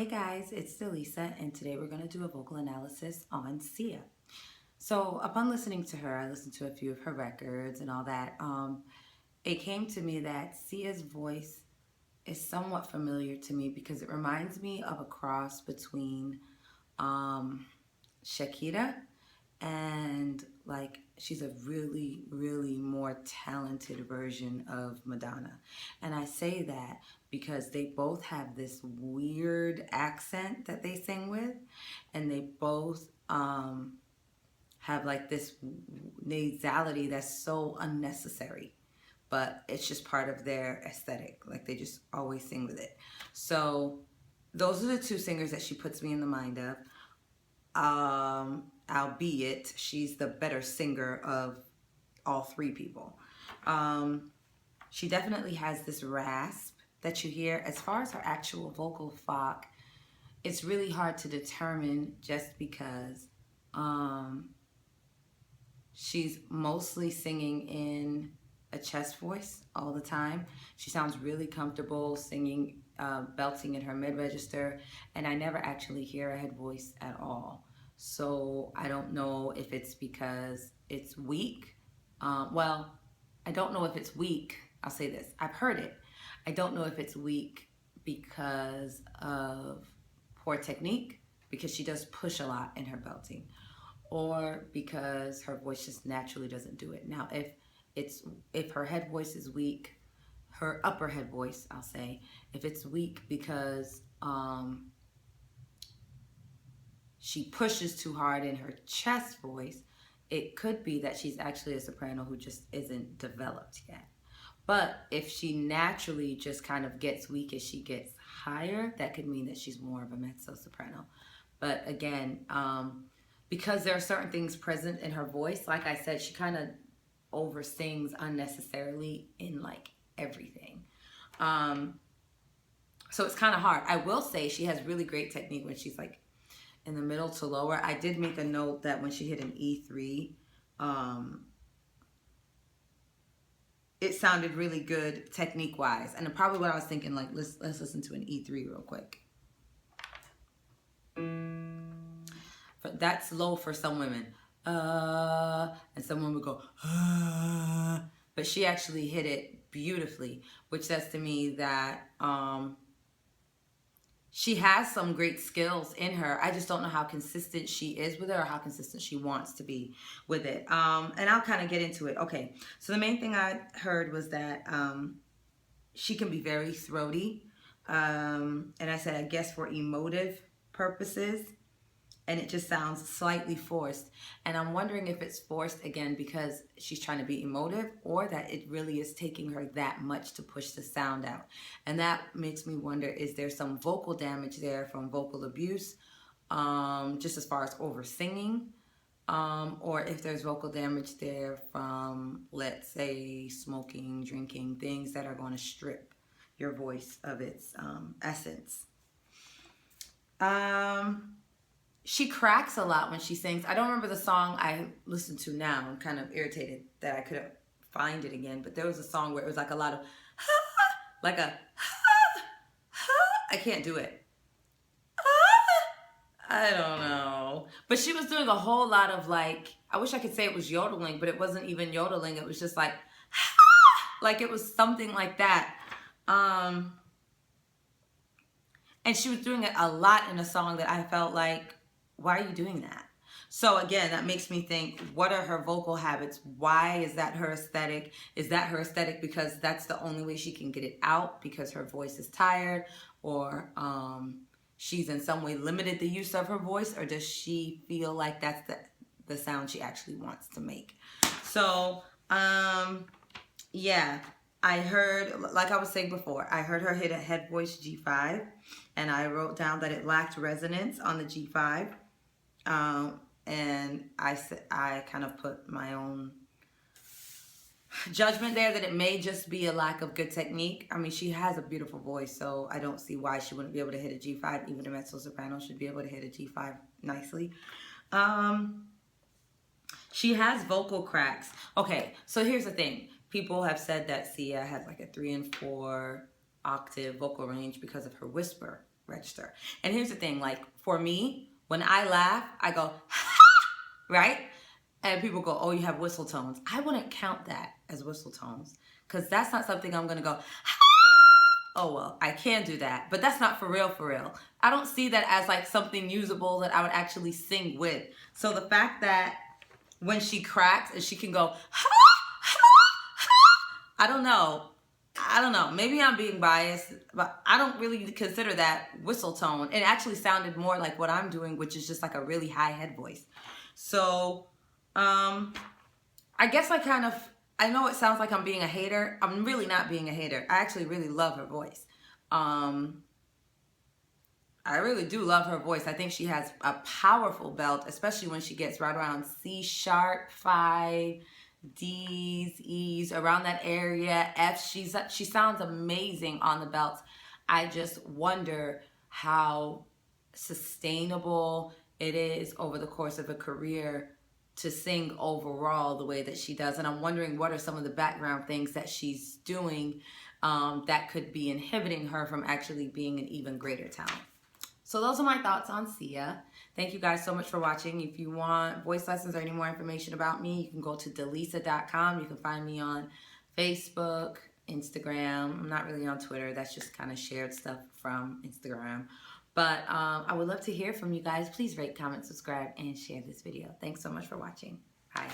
Hey guys, it's Delisa, and today we're going to do a vocal analysis on Sia. So, upon listening to her, I listened to a few of her records and all that. It came to me that Sia's voice is somewhat familiar to me because it reminds me of a cross between Shakira and she's a really more talented version of Madonna. And I say that because they both have this weird accent that they sing with, and they both have like this nasality that's so unnecessary, but it's just part of their aesthetic. Like they just always sing with it. So those are the two singers that she puts me in the mind of. Albeit she's the better singer of all three people. She definitely has this rasp that you hear. As far as her actual vocal fog, it's really hard to determine just because she's mostly singing in a chest voice all the time. She sounds really comfortable singing, belting in her mid-register, and I never actually hear a head voice at all. So I don't know if it's because it's weak. Well, I don't know if it's weak. I'll say this. I've heard it. I don't know if it's weak because of poor technique, because she does push a lot in her belting, or because her voice just naturally doesn't do it. Now, if her head voice is weak, her upper head voice, I'll say, if it's weak because she pushes too hard in her chest voice, it could be that she's actually a soprano who just isn't developed yet. But if she naturally just kind of gets weak as she gets higher, that could mean that she's more of a mezzo-soprano. But again, because there are certain things present in her voice, like I said, she kind of oversings unnecessarily in like everything. So it's kind of hard. I will say she has really great technique when she's like in the middle to lower. I did make a note that when she hit an E3, it sounded really good technique wise. And probably what I was thinking, like, let's listen to an E3 real quick. But that's low for some women. And some women would go, but she actually hit it beautifully, which says to me that she has some great skills in her. I just don't know how consistent she is with it, or how consistent she wants to be with it. And I'll kind of get into it. Okay, so the main thing I heard was that she can be very throaty. And I said, I guess for emotive purposes. And it just sounds slightly forced. And I'm wondering if it's forced, again, because she's trying to be emotive, or that it really is taking her that much to push the sound out. And that makes me wonder, is there some vocal damage there from vocal abuse, just as far as over singing, or if there's vocal damage there from, let's say, smoking, drinking, things that are going to strip your voice of its essence. She cracks a lot when she sings. I don't remember the song I listened to now. I'm kind of irritated that I couldn't find it again. But there was a song where it was like a lot of like a I can't do it. I don't know. But she was doing a whole lot of like, I wish I could say it was yodeling, but it wasn't even yodeling. It was just like it was something like that. And she was doing it a lot in a song that I felt like, why are you doing that? So again, that makes me think, what are her vocal habits? Why is that her aesthetic? Is that her aesthetic because that's the only way she can get it out because her voice is tired, or she's in some way limited the use of her voice, or does she feel like that's the sound she actually wants to make? So, yeah. I heard, like I was saying before, I heard her hit a head voice G5, and I wrote down that it lacked resonance on the G5. And I kind of put my own judgment there that it may just be a lack of good technique. I mean, she has a beautiful voice, so I don't see why she wouldn't be able to hit a G5. Even a mezzo-soprano should be able to hit a G5 nicely. She has vocal cracks. Okay, so here's the thing. People have said that Sia has like a 3 and 4 octave vocal range because of her whisper register. And here's the thing, like for me, when I laugh, I go, right? And people go, oh, you have whistle tones. I wouldn't count that as whistle tones because that's not something I'm going to go, oh, well, I can do that. But that's not for real, for real. I don't see that as like something usable that I would actually sing with. So the fact that when she cracks and she can go, I don't know. Maybe I'm being biased, but I don't really consider that whistle tone. It actually sounded more like what I'm doing, which is just like a really high head voice. So, I guess I know it sounds like I'm being a hater. I'm really not being a hater. I actually really love her voice. I really do love her voice. I think she has a powerful belt, especially when she gets right around C sharp, 5, D's, E's, around that area, F. She sounds amazing on the belts. I just wonder how sustainable it is over the course of a career to sing overall the way that she does. And I'm wondering what are some of the background things that she's doing that could be inhibiting her from actually being an even greater talent. So those are my thoughts on Sia. Thank you guys so much for watching. If you want voice lessons or any more information about me, you can go to delisa.com. You can find me on Facebook, Instagram. I'm not really on Twitter. That's just kind of shared stuff from Instagram. But I would love to hear from you guys. Please rate, comment, subscribe, and share this video. Thanks so much for watching. Bye.